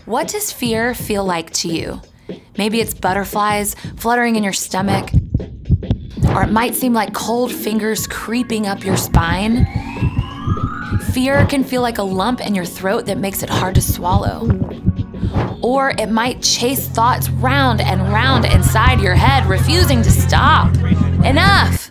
What does fear feel like to you? Maybe it's butterflies fluttering in your stomach, or it might seem like cold fingers creeping up your spine. Fear can feel like a lump in your throat that makes it hard to swallow. Or it might chase thoughts round and round inside your head, refusing to stop. Enough!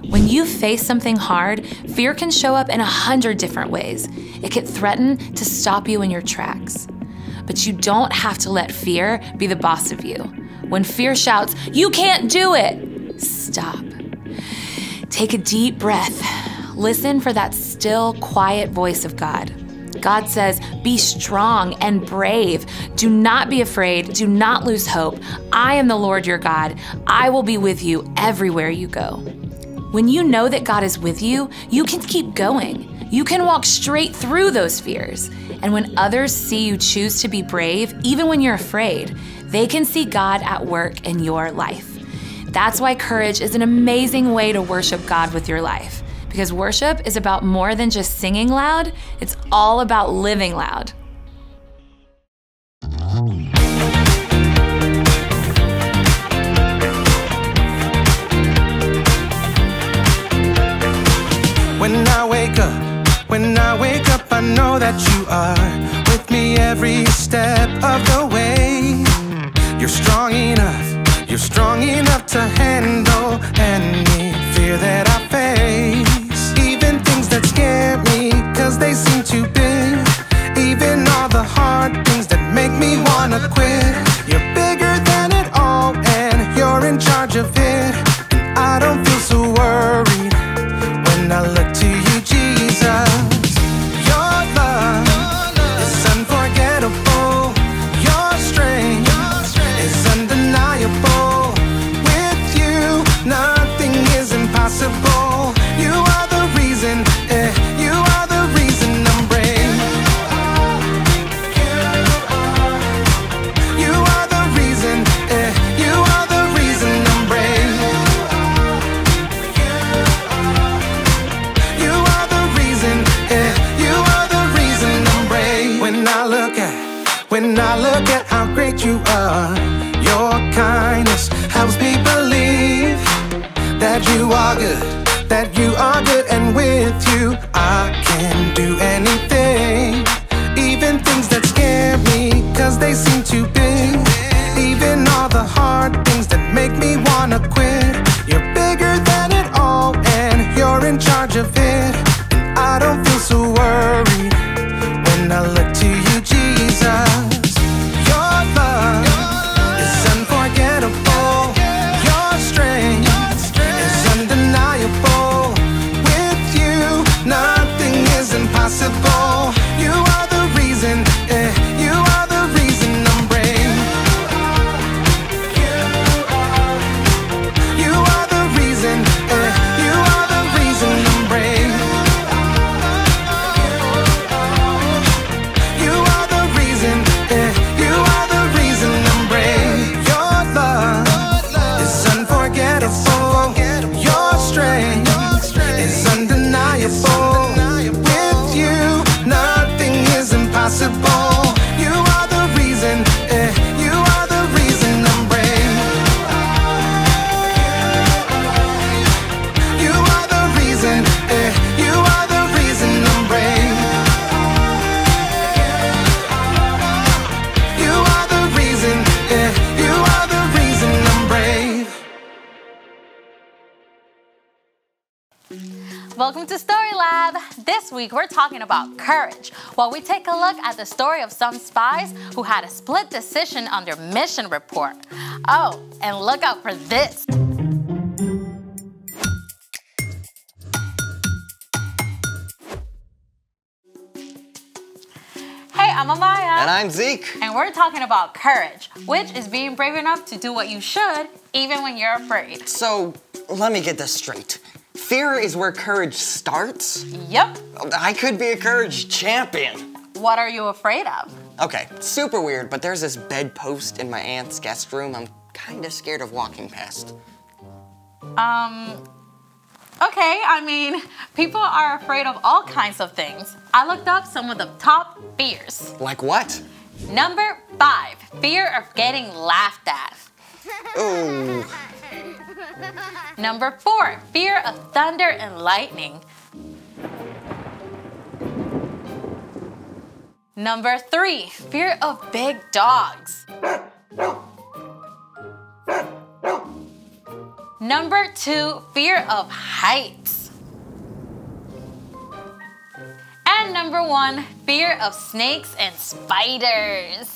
When you face something hard, fear can show up in 100 different ways. It can threaten to stop you in your tracks. But you don't have to let fear be the boss of you. When fear shouts, "You can't do it!" stop. Take a deep breath. Listen for that still, quiet voice of God. God says, "Be strong and brave. Do not be afraid. Do not lose hope. I am the Lord your God. I will be with you everywhere you go." When you know that God is with you, you can keep going. You can walk straight through those fears. And when others see you choose to be brave, even when you're afraid, they can see God at work in your life. That's why courage is an amazing way to worship God with your life. Because worship is about more than just singing loud, it's all about living loud. When I wake up, I know that you are with me every step of the way. You're strong enough to handle any fear that I face. Even things that scare me, 'cause they seem too big. Even all the hard things that make me wanna quit. You're bigger than it all, and you're in charge of it. And I don't feel so worried when I look to you, Jesus. Your love is unforgettable. Your strength is undeniable. With you, nothing is impossible. You are the reason, you are the reason I'm brave. You are the reason, you are the reason I'm brave. You are the reason, you are the reason I'm brave. When I look at how great you are, your kindness helps me believe that you are good, and with you I can do anything. Even things that scare me, 'cause they seem too big. Even all the hard things that make me wanna quit. You're bigger than it all, and you're in charge of it. And I don't feel so worried when I look to you, Jesus. Your love is unforgettable. Your strength is undeniable. With you, nothing is impossible. You are the reason, you are the reason I'm brave. You are the reason, you are the reason I'm brave. You are the reason, you are the reason I'm brave. Your love is unforgettable. Your strength is undeniable. With you, nothing is impossible. You are the reason, you are the reason I'm brave. You are the reason, you are the reason I'm brave. You are the reason, you are the reason I'm brave. Welcome to Story Lab. This week we're talking about courage, while we take a look at the story of some spies who had a split decision on their mission report. Oh, and look out for this. Hey, I'm Amaya. And I'm Zeke. And we're talking about courage, which is being brave enough to do what you should, even when you're afraid. So, let me get this straight. Fear is where courage starts? Yep. I could be a courage champion. What are you afraid of? Okay, super weird, but there's this bedpost in my aunt's guest room I'm kinda scared of walking past. Okay, I mean, people are afraid of all kinds of things. I looked up some of the top fears. Like what? Number 5, fear of getting laughed at. Ooh. Number 4, fear of thunder and lightning. Number 3, fear of big dogs. Number 2, fear of heights. And number 1, fear of snakes and spiders.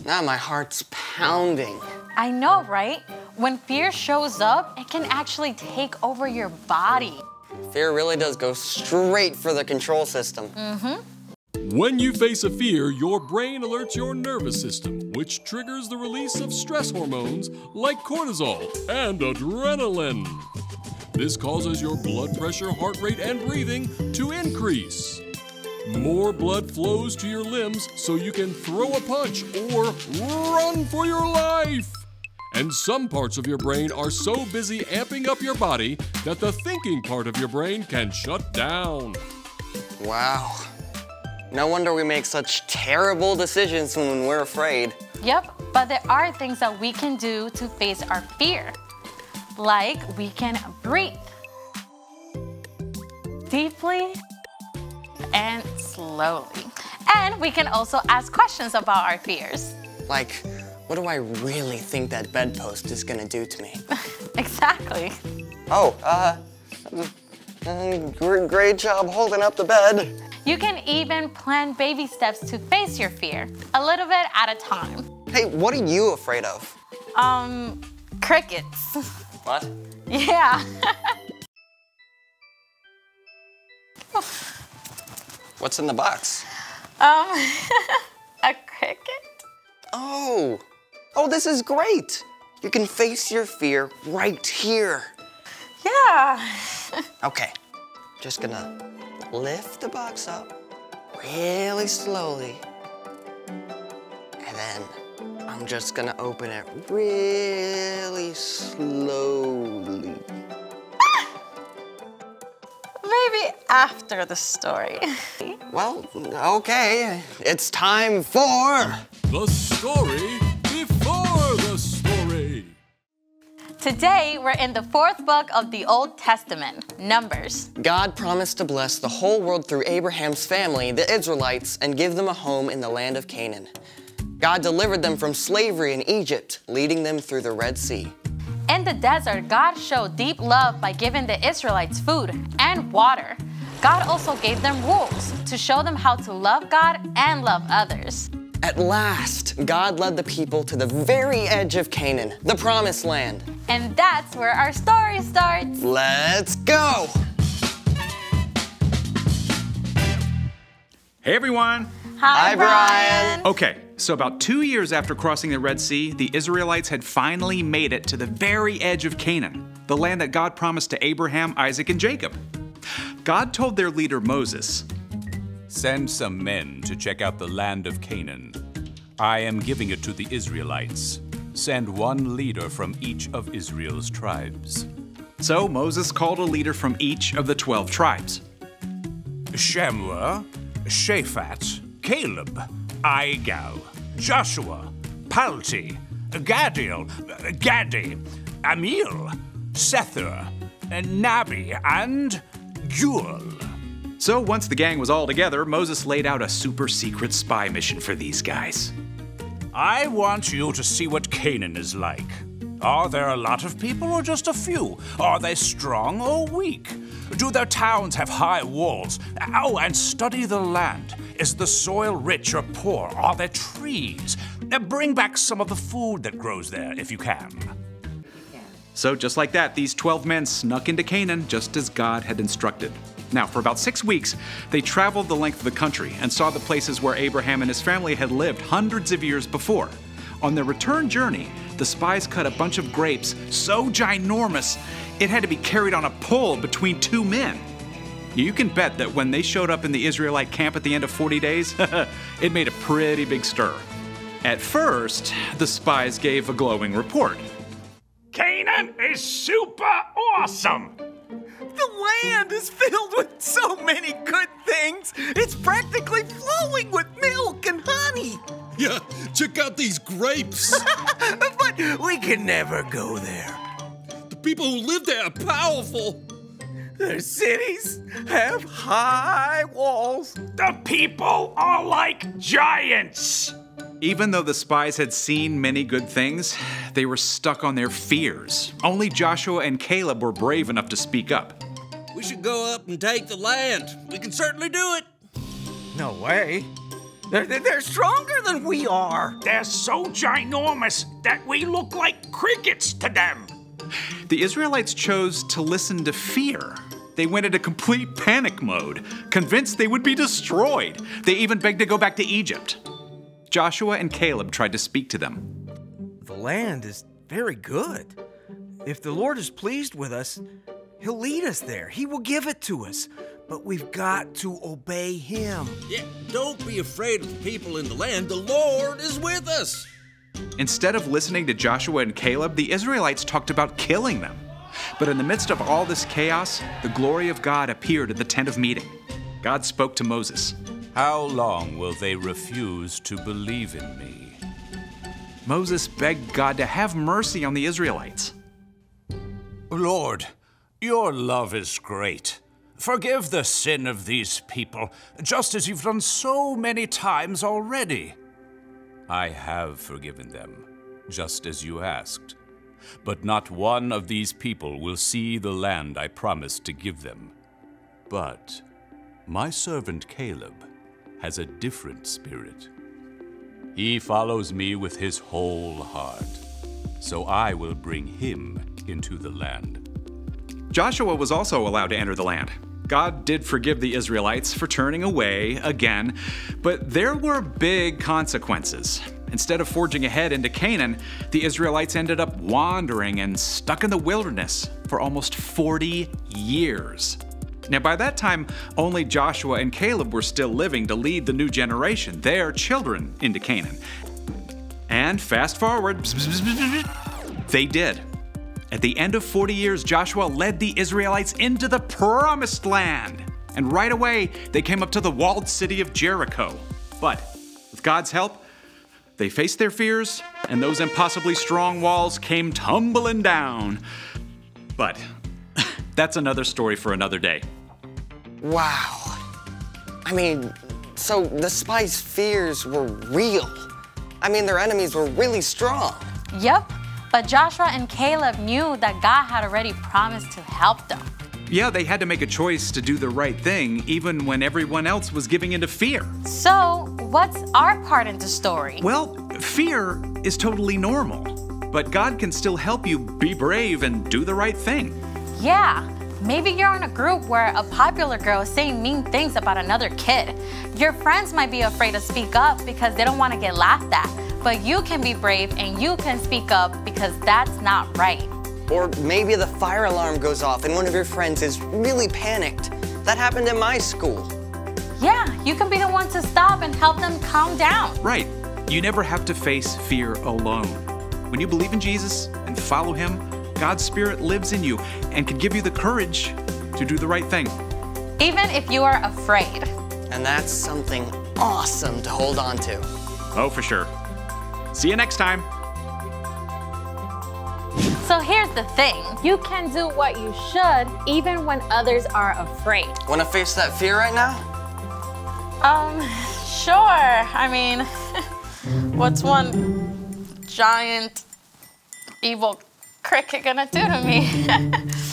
Now my heart's pounding. I know, right? When fear shows up, it can actually take over your body. Fear really does go straight for the control system. When you face a fear, your brain alerts your nervous system, which triggers the release of stress hormones like cortisol and adrenaline. This causes your blood pressure, heart rate, and breathing to increase. More blood flows to your limbs so you can throw a punch or run for your life. And some parts of your brain are so busy amping up your body that the thinking part of your brain can shut down. Wow. No wonder we make such terrible decisions when we're afraid. Yep, but there are things that we can do to face our fear. Like we can breathe deeply and slowly. And we can also ask questions about our fears. Like, what do I really think that bedpost is gonna do to me? Exactly. Oh, great job holding up the bed. You can even plan baby steps to face your fear, a little bit at a time. Hey, what are you afraid of? Crickets. What? Yeah. What's in the box? A cricket? Oh, this is great. You can face your fear right here. Yeah. Okay, just gonna lift the box up really slowly. And then I'm just gonna open it really slowly. Maybe after the story. Well, okay, it's time for... The story before the story. Today, we're in the 4th book of the Old Testament, Numbers. God promised to bless the whole world through Abraham's family, the Israelites, and give them a home in the land of Canaan. God delivered them from slavery in Egypt, leading them through the Red Sea. In the desert, God showed deep love by giving the Israelites food and water. God also gave them rules to show them how to love God and love others. At last, God led the people to the very edge of Canaan, the Promised Land. And that's where our story starts. Let's go! Hey everyone! Hi, Brian. Okay, so about 2 years after crossing the Red Sea, the Israelites had finally made it to the very edge of Canaan, the land that God promised to Abraham, Isaac, and Jacob. God told their leader Moses, "Send some men to check out the land of Canaan. I am giving it to the Israelites. Send one leader from each of Israel's tribes." So Moses called a leader from each of the 12 tribes. Shammua, Shaphat, Caleb, Igal, Joshua, Palti, Gadiel, Gadi, Amiel, Sethur, Nabi, and Jewel. So once the gang was all together, Moses laid out a super secret spy mission for these guys. I want you to see what Canaan is like. Are there a lot of people or just a few? Are they strong or weak? Do their towns have high walls? Oh, and study the land. Is the soil rich or poor? Are there trees? Bring back some of the food that grows there if you can. So just like that, these 12 men snuck into Canaan just as God had instructed. Now, for about 6 weeks, they traveled the length of the country and saw the places where Abraham and his family had lived hundreds of years before. On their return journey, the spies cut a bunch of grapes so ginormous, it had to be carried on a pole between 2 men. You can bet that when they showed up in the Israelite camp at the end of 40 days, it made a pretty big stir. At first, the spies gave a glowing report. Canaan is super awesome. The land is filled with so many good things. It's practically flowing with milk and honey. Yeah, check out these grapes. But we can never go there. The people who live there are powerful. Their cities have high walls. The people are like giants. Even though the spies had seen many good things, they were stuck on their fears. Only Joshua and Caleb were brave enough to speak up. We should go up and take the land. We can certainly do it. No way. They're stronger than we are. They're so ginormous that we look like crickets to them. The Israelites chose to listen to fear. They went into complete panic mode, convinced they would be destroyed. They even begged to go back to Egypt. Joshua and Caleb tried to speak to them. The land is very good. If the Lord is pleased with us, He'll lead us there. He will give it to us. But we've got to obey Him. Yeah, don't be afraid of the people in the land. The Lord is with us. Instead of listening to Joshua and Caleb, the Israelites talked about killing them. But in the midst of all this chaos, the glory of God appeared at the tent of meeting. God spoke to Moses. How long will they refuse to believe in me? Moses begged God to have mercy on the Israelites. Lord, your love is great. Forgive the sin of these people, just as you've done so many times already. I have forgiven them, just as you asked. But not one of these people will see the land I promised to give them. But my servant Caleb has a different spirit. He follows me with his whole heart, so I will bring him into the land. Joshua was also allowed to enter the land. God did forgive the Israelites for turning away again, but there were big consequences. Instead of forging ahead into Canaan, the Israelites ended up wandering and stuck in the wilderness for almost 40 years. Now, by that time, only Joshua and Caleb were still living to lead the new generation, their children, into Canaan. And fast forward, they did. At the end of 40 years, Joshua led the Israelites into the promised land. And right away, they came up to the walled city of Jericho. But with God's help, they faced their fears, and those impossibly strong walls came tumbling down. But that's another story for another day. Wow. I mean, so the spies' fears were real. I mean, their enemies were really strong. Yep, but Joshua and Caleb knew that God had already promised to help them. Yeah, they had to make a choice to do the right thing, even when everyone else was giving into fear. So, what's our part in the story? Well, fear is totally normal, but God can still help you be brave and do the right thing. Yeah, maybe you're in a group where a popular girl is saying mean things about another kid. Your friends might be afraid to speak up because they don't want to get laughed at, but you can be brave and you can speak up because that's not right. Or maybe the fire alarm goes off and one of your friends is really panicked. That happened in my school. Yeah, you can be the one to stop and help them calm down. Right. You never have to face fear alone. When you believe in Jesus and follow Him, God's Spirit lives in you and can give you the courage to do the right thing. Even if you are afraid. And that's something awesome to hold on to. Oh, for sure. See you next time. So here's the thing. You can do what you should even when others are afraid. Wanna face that fear right now? Sure. I mean, what's one giant evil cricket gonna do to me?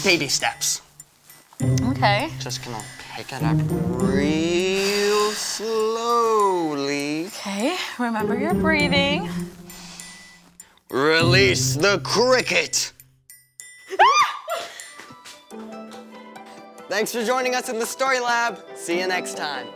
Baby steps. Okay. Just gonna pick it up real slowly. Okay, remember your breathing. Release the cricket! Thanks for joining us in the Story Lab. See you next time.